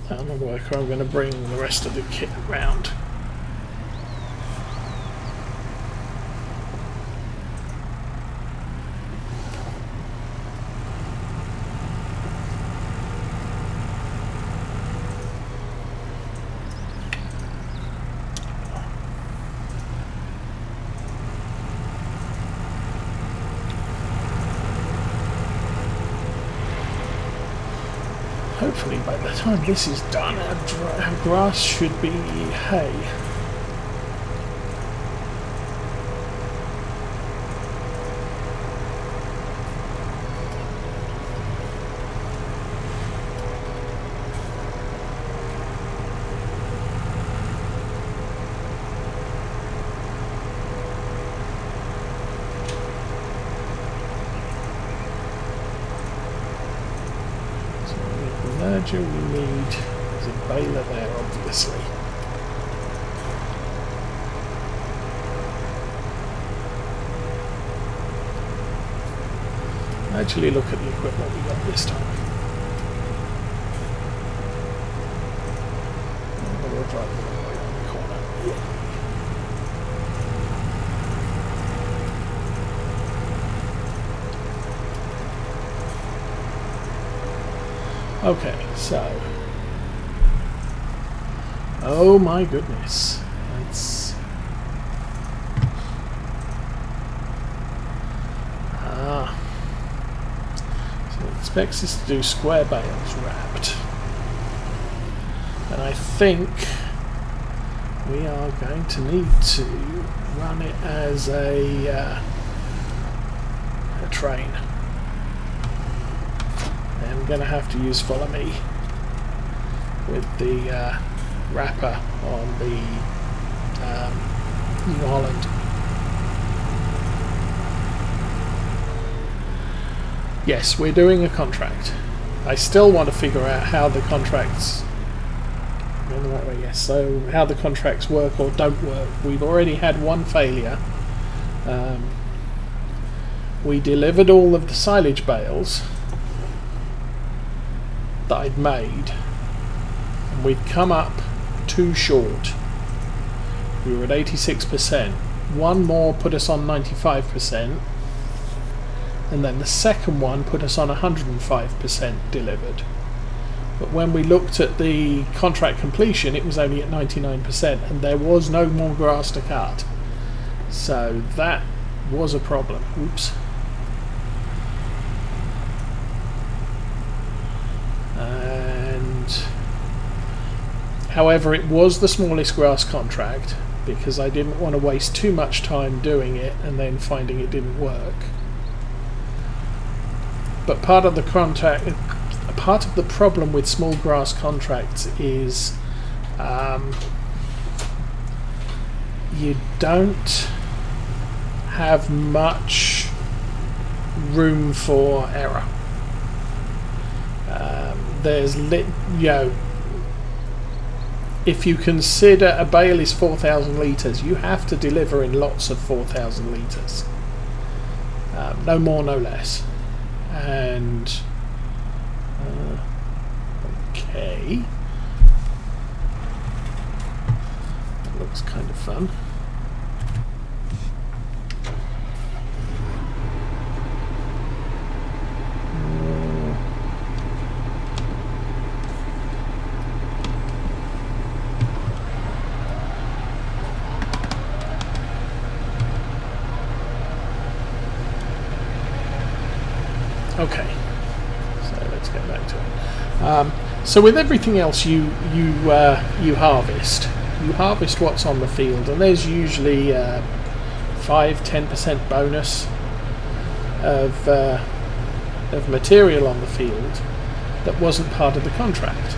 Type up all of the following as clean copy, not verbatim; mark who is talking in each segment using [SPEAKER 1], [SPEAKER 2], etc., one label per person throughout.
[SPEAKER 1] That will work. I'm going to bring the rest of the kit around. Hopefully by the time this is done, our grass should be hay. We need there's a baler there, obviously. Actually, look at the equipment we got this time. We'll drive the wrong way around the corner. Okay, so, oh my goodness, that's, so it expects us to do square bales wrapped, and I think we are going to need to run it as a train. I'm going to have to use Follow Me with the wrapper on the New Holland. Yes, we're doing a contract. I still want to figure out how the contracts yes, so how the contracts work or don't work. We've already had one failure. We delivered all of the silage bales that I'd made, and we'd come up too short. We were at 86%. One more put us on 95%, and then the second one put us on 105% delivered. But when we looked at the contract completion, it was only at 99%, and there was no more grass to cut. So that was a problem. Oops. However, it was the smallest grass contract because I didn't want to waste too much time doing it and then finding it didn't work. But part of the problem with small grass contracts is you don't have much room for error. There's if you consider a bale is 4,000 litres, you have to deliver in lots of 4,000 litres. No more, no less. And okay, that looks kind of fun. Okay, so let's get back to it. So with everything else you harvest what's on the field, and there's usually 5–10% bonus of material on the field that wasn't part of the contract,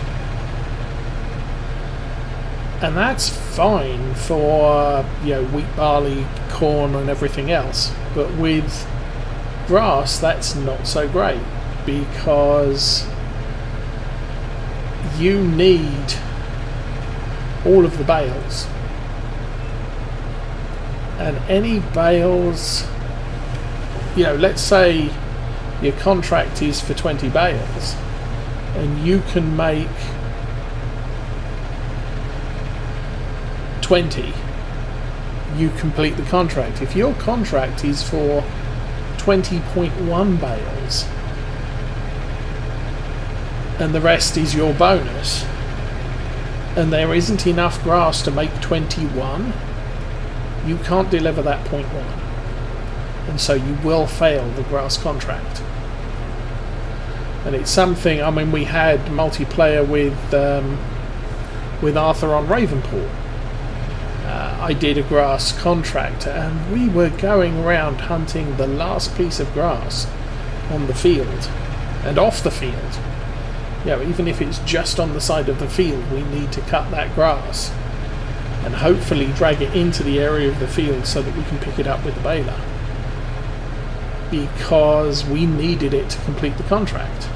[SPEAKER 1] and that's fine for wheat, barley, corn, and everything else. But with grass, that's not so great because you need all of the bales, and any bales, let's say your contract is for 20 bales and you can make 20, you complete the contract. If your contract is for 20.1 bales and the rest is your bonus, and there isn't enough grass to make 21, you can't deliver that 0.1, and so you will fail the grass contract. And it's something, I mean, we had multiplayer with Arthur on Ravenport. I did a grass contract and we were going around hunting the last piece of grass on the field and off the field. You know, even if it's just on the side of the field, we need to cut that grass and hopefully drag it into the area of the field so that we can pick it up with the baler, because we needed it to complete the contract.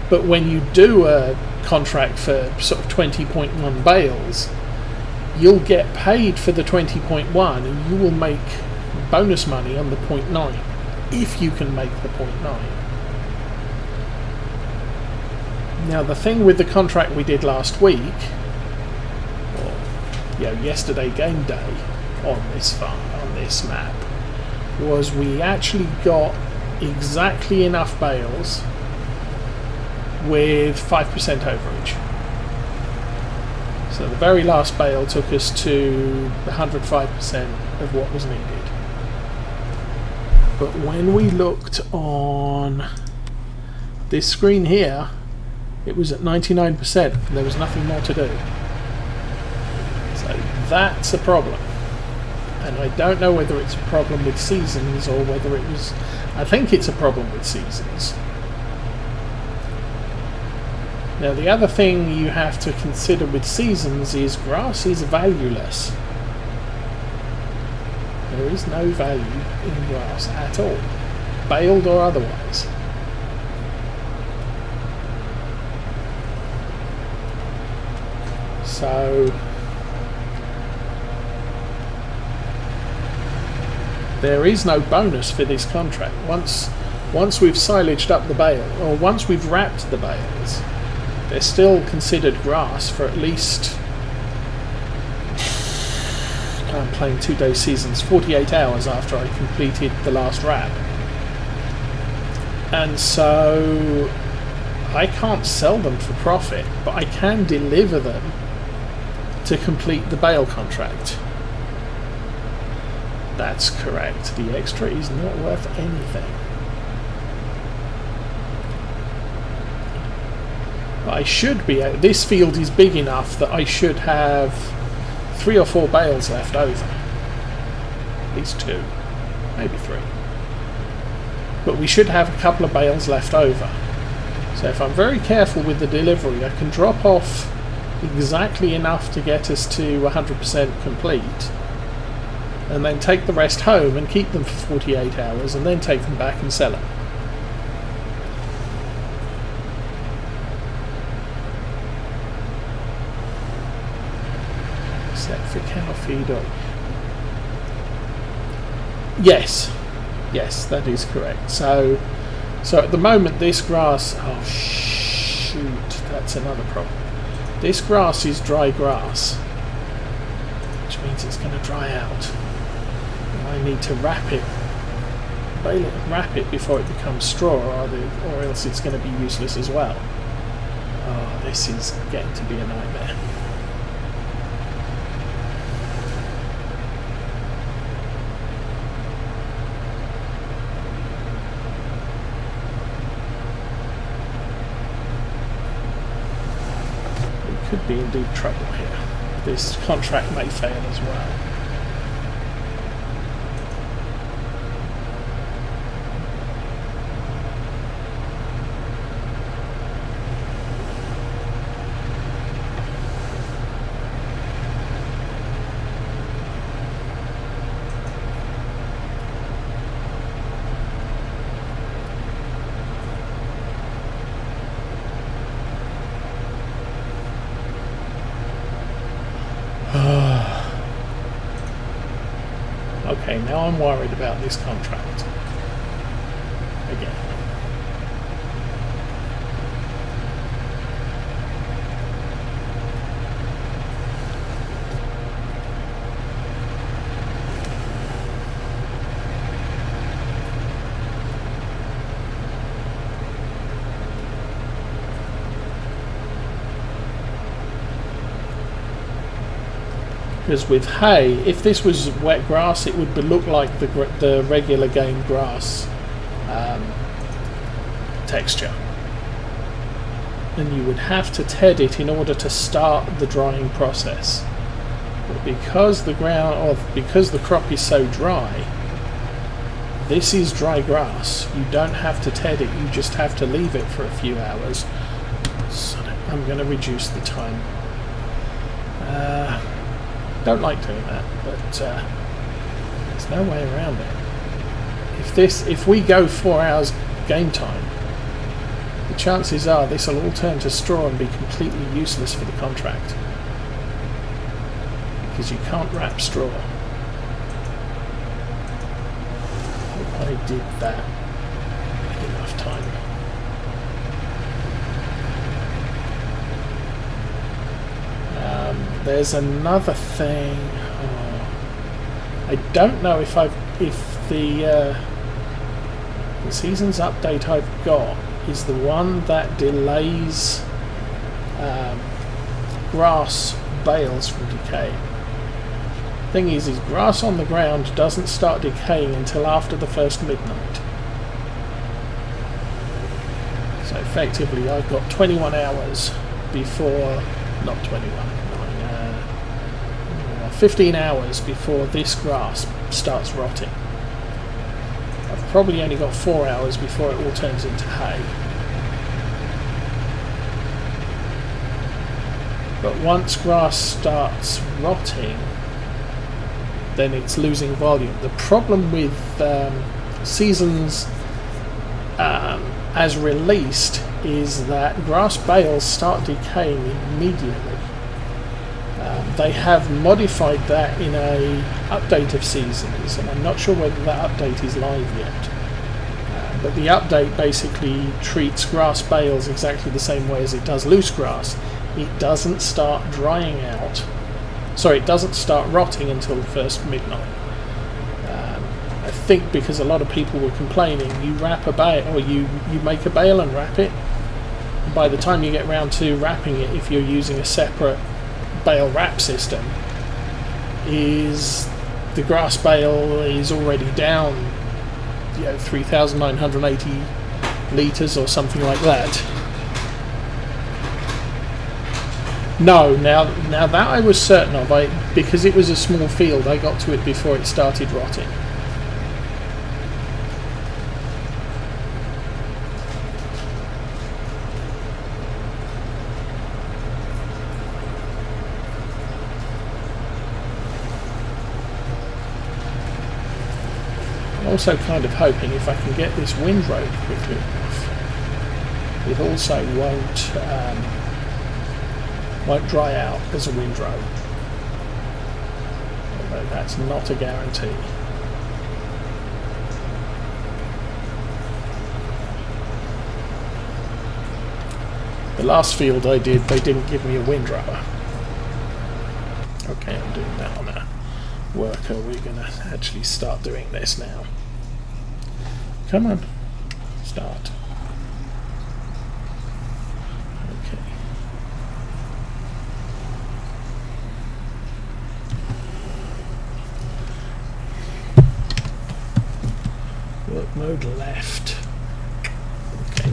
[SPEAKER 1] But when you do a contract for sort of 20.1 bales, you'll get paid for the 20.1 and you will make bonus money on the 0.9 if you can make the 0.9. Now the thing with the contract we did last week, or yesterday game day on this farm, on this map, was we actually got exactly enough bales with 5% overage. So the very last bale took us to 105% of what was needed. But when we looked on this screen here, it was at 99% and there was nothing more to do. So that's a problem. And I don't know whether it's a problem with seasons or whether it was... I think it's a problem with seasons. Now the other thing you have to consider with seasons is grass is valueless. There is no value in grass at all, baled or otherwise. So there is no bonus for this contract. Once we've silaged up the bale, or once we've wrapped the bales, they're still considered grass for at least, I'm playing 2-day seasons, 48 hours after I completed the last wrap. And so I can't sell them for profit, but I can deliver them to complete the bale contract. That's correct. The extra is not worth anything. I should be... This field is big enough that I should have 3 or 4 bales left over. At least 2. Maybe 3. But we should have a couple of bales left over. So if I'm very careful with the delivery, I can drop off exactly enough to get us to 100% complete, and then take the rest home and keep them for 48 hours and then take them back and sell them. Except for cow feed oil. Yes, that is correct. So at the moment this grass, oh shoot, that's another problem. This grass is dry grass, which means it's going to dry out. And I need to wrap it, bale it and wrap it before it becomes straw, or else it's going to be useless as well. Oh, this is getting to be a nightmare. Could be in deep trouble here. This contract may fail as well. Okay, now I'm worried about this contract again. Because with hay, if this was wet grass, it would look like the regular game grass texture. And you would have to ted it in order to start the drying process. But because the crop is so dry, this is dry grass. You don't have to ted it, you just have to leave it for a few hours. So I'm going to reduce the time. Don't like doing that, but there's no way around it. If we go 4 hours game time, the chances are this will all turn to straw and be completely useless for the contract. Because you can't wrap straw. Hope I did that in enough time. There's another thing. I don't know if the season's update I've got is the one that delays grass bales from decaying. Thing is grass on the ground doesn't start decaying until after the first midnight. So effectively I've got 21 hours before, not 21, 15 hours before this grass starts rotting. I've probably only got 4 hours before it all turns into hay. But once grass starts rotting, then it's losing volume. The problem with seasons as released is that grass bales start decaying immediately. They have modified that in a update of seasons, and I'm not sure whether that update is live yet. But the update basically treats grass bales exactly the same way as it does loose grass. It doesn't start drying out. Sorry, it doesn't start rotting until the first midnight. I think because a lot of people were complaining, you wrap a bale, or you make a bale and wrap it. By the time you get round to wrapping it, if you're using a separate bale wrap system, is the grass bale is already down, 3,980 litres or something like that. No, now that I was certain of, because it was a small field, I got to it before it started rotting. I'm also kind of hoping if I can get this windrow quickly enough, it also won't dry out as a windrow, although that's not a guarantee. The last field I did, they didn't give me a windrower. Okay, I'm doing that on a worker. We're going to actually start doing this now. Come on, start. Okay. Work mode left. Okay.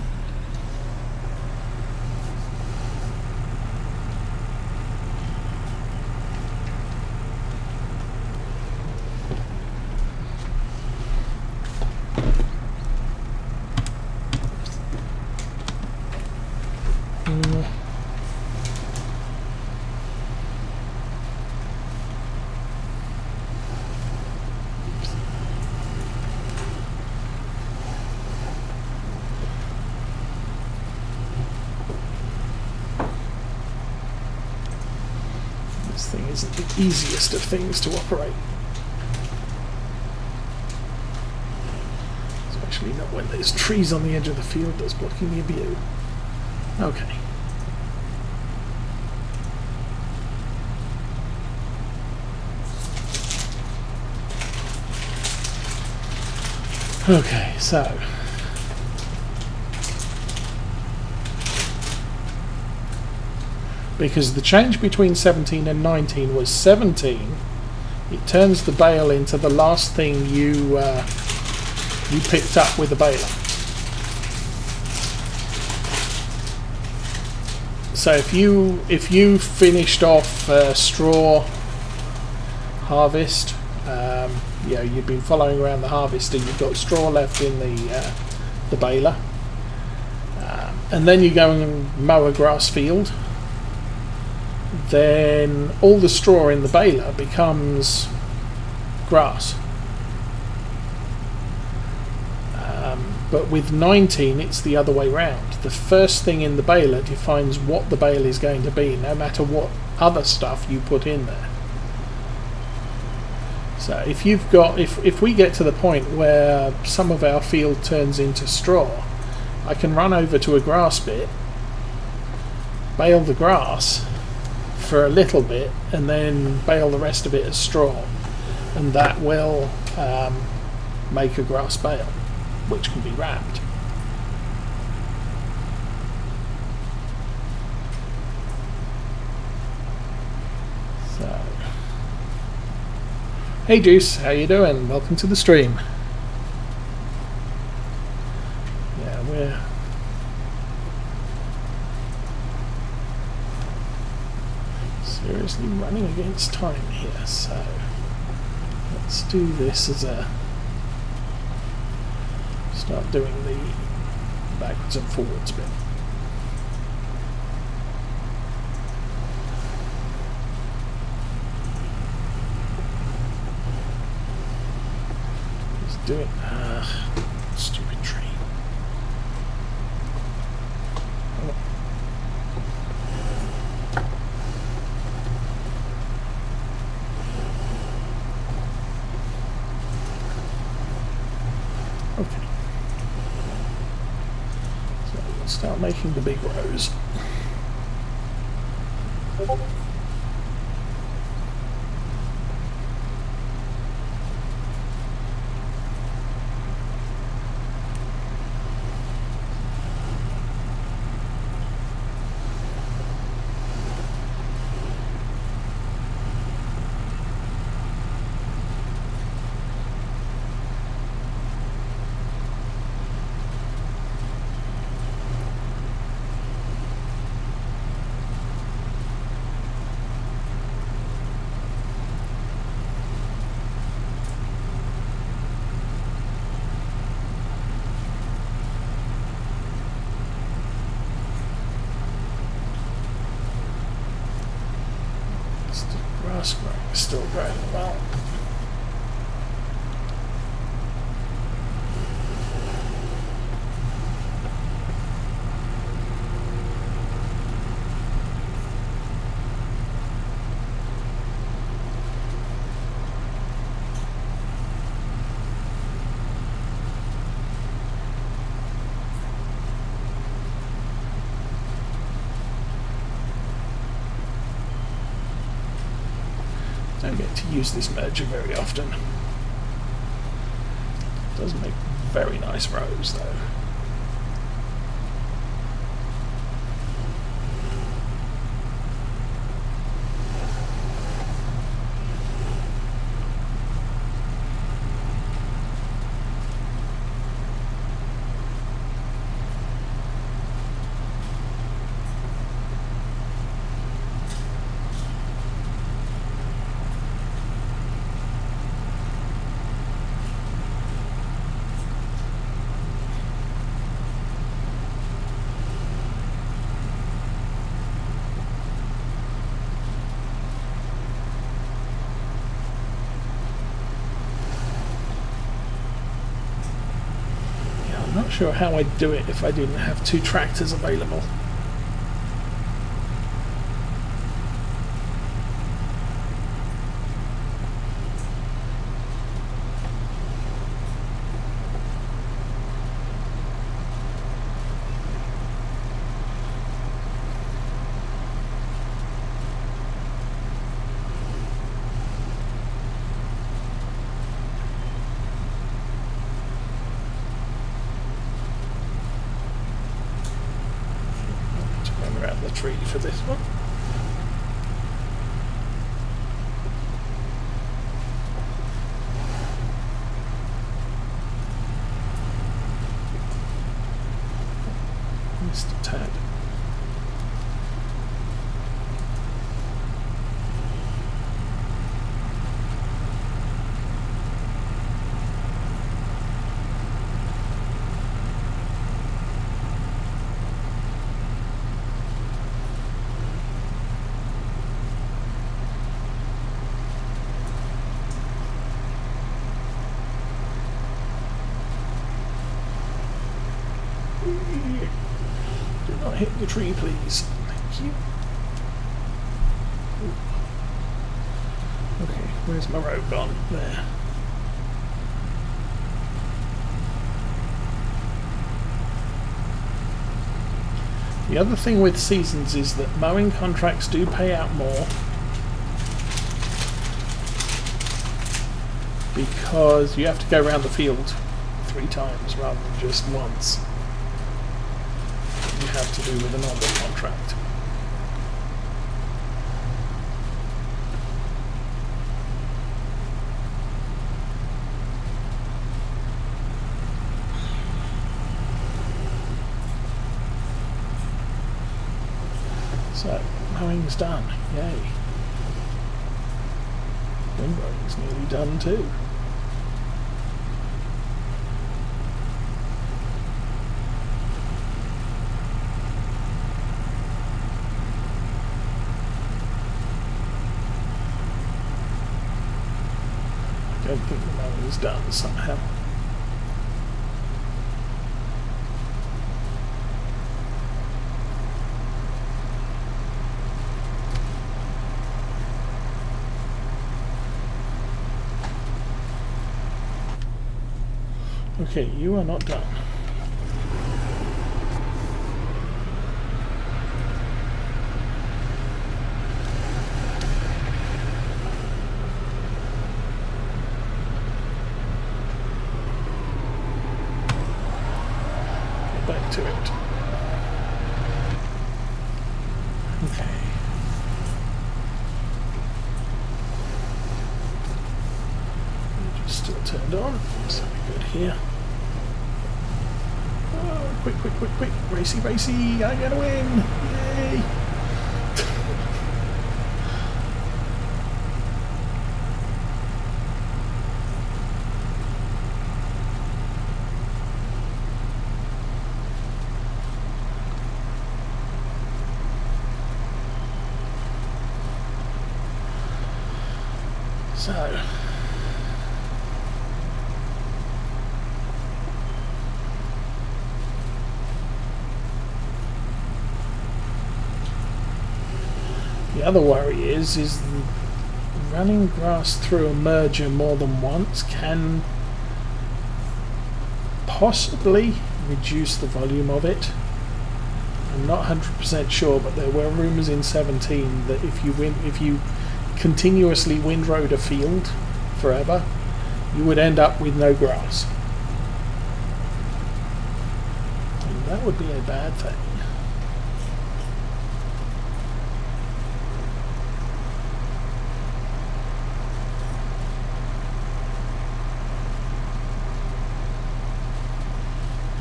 [SPEAKER 1] This thing isn't the easiest of things to operate. Especially not when there's trees on the edge of the field that's blocking your view. Okay. Okay, so because the change between 17 and 19 was 17. It turns the bale into the last thing you picked up with the baler. So if you finished off straw harvest, you know, you've been following around the harvester, you've got straw left in the baler, and then you go and mow a grass field, then all the straw in the baler becomes grass. But with 19 it's the other way round. The first thing in the baler defines what the bale is going to be, no matter what other stuff you put in there. So if you've got, if we get to the point where some of our field turns into straw, I can run over to a grass bit, bale the grass for a little bit, and then bale the rest of it as straw, and that will make a grass bale, which can be wrapped. So, hey Juice, how you doing? Welcome to the stream. Yeah, we're seriously running against time here, so let's do this as a start doing the backwards and forwards bit. Let's do it. Stupid tree. Oh. Okay. Start making the big rows. Still going well. Don't get to use this merger very often. It does make very nice rows though. I'm not sure how I'd do it if I didn't have two tractors available. Tree for this one. Just a tad. Do not hit the tree, please. Thank you. Okay, where's my road gone? There. The other thing with seasons is that mowing contracts do pay out more because you have to go around the field 3 times rather than just once. You have to do with a normal contract. So, mowing's done. Yay. Windrowing's nearly done too. I don't think the mowing's done somehow. Okay, you are not done. Get back to it. Okay. Just still turned on, so we're good here. Quick, quick, quick, quick. Racy, racy. I get a win. Yay. So. The other worry is running grass through a merger more than once can possibly reduce the volume of it. I'm not 100% sure, but there were rumours in 17 that if you continuously windrowed a field forever, you would end up with no grass. And that would be a bad thing.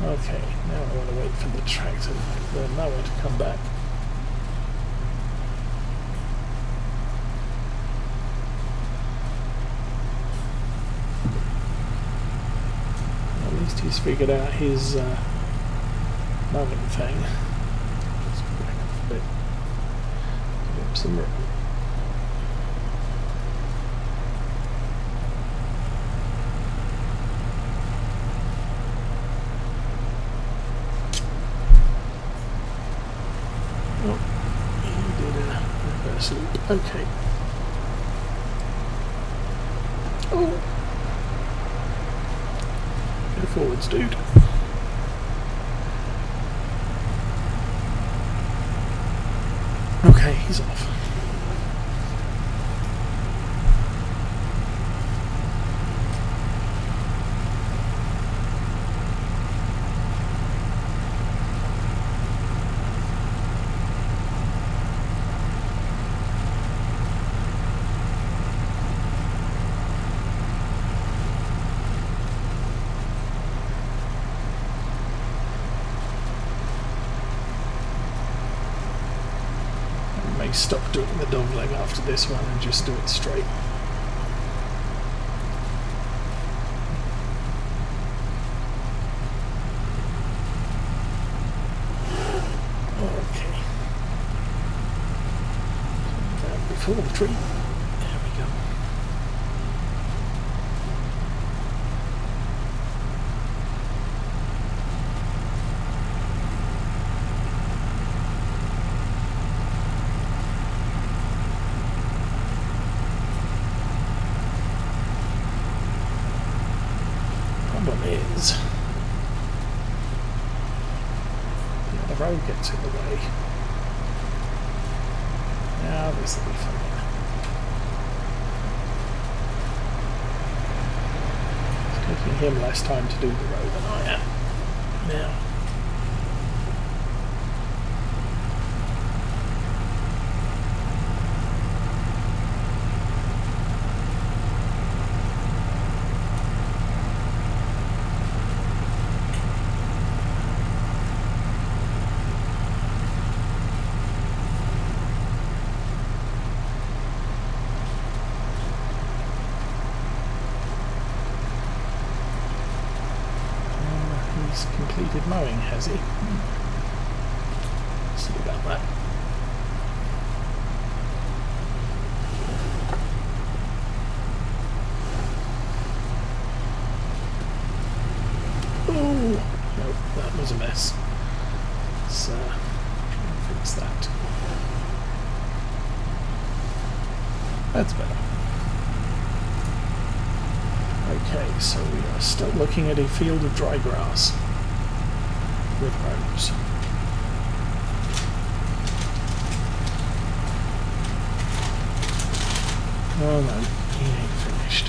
[SPEAKER 1] Okay, now I want to wait for the tractor, the mower to come back. At least he's figured out his mowing thing. Let's back up a bit. Give him some room. Oh, he did a reverse loop. Okay. Oh! Go forwards, dude. Okay, he's off. may stop doing the dog leg after this one and just do it straight. Okay. Down before the tree. There we go. Problem is, the road gets in the way. Now this will be fun. It's taking him less time to do the road than I am now. He's completed mowing, has he? Let's see about that. Oh, no, that was a mess. Let's try and fix that. That's better. Okay, so we are still looking at a field of dry grass with rows. Oh no, he ain't finished.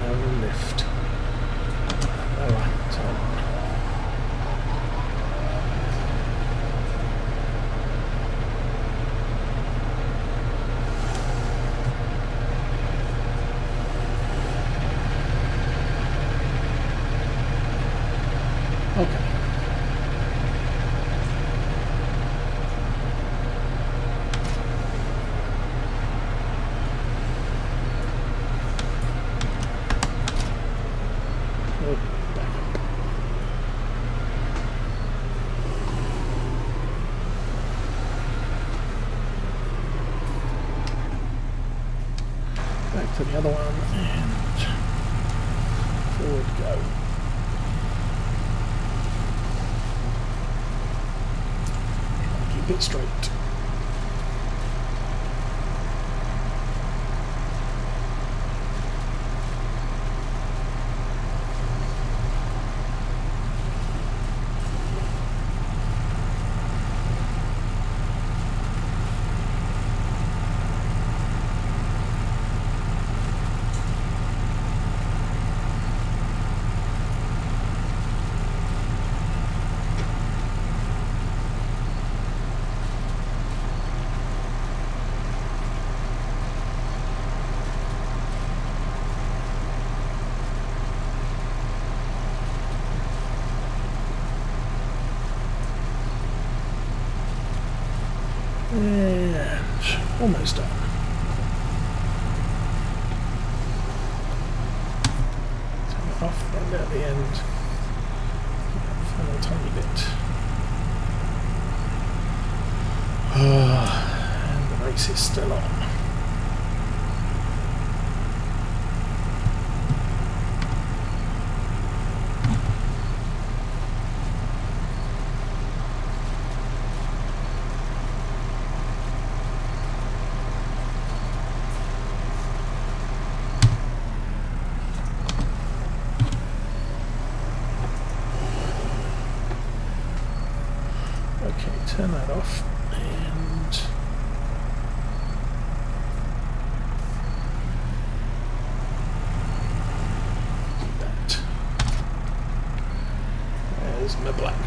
[SPEAKER 1] No lift. Okay. Oh, back up. Back to the other one and forward go. Keep it straight. And almost done. Turn it off and at the end, final tiny bit. And the race is still on. Okay, turn that off and do that. There's my black.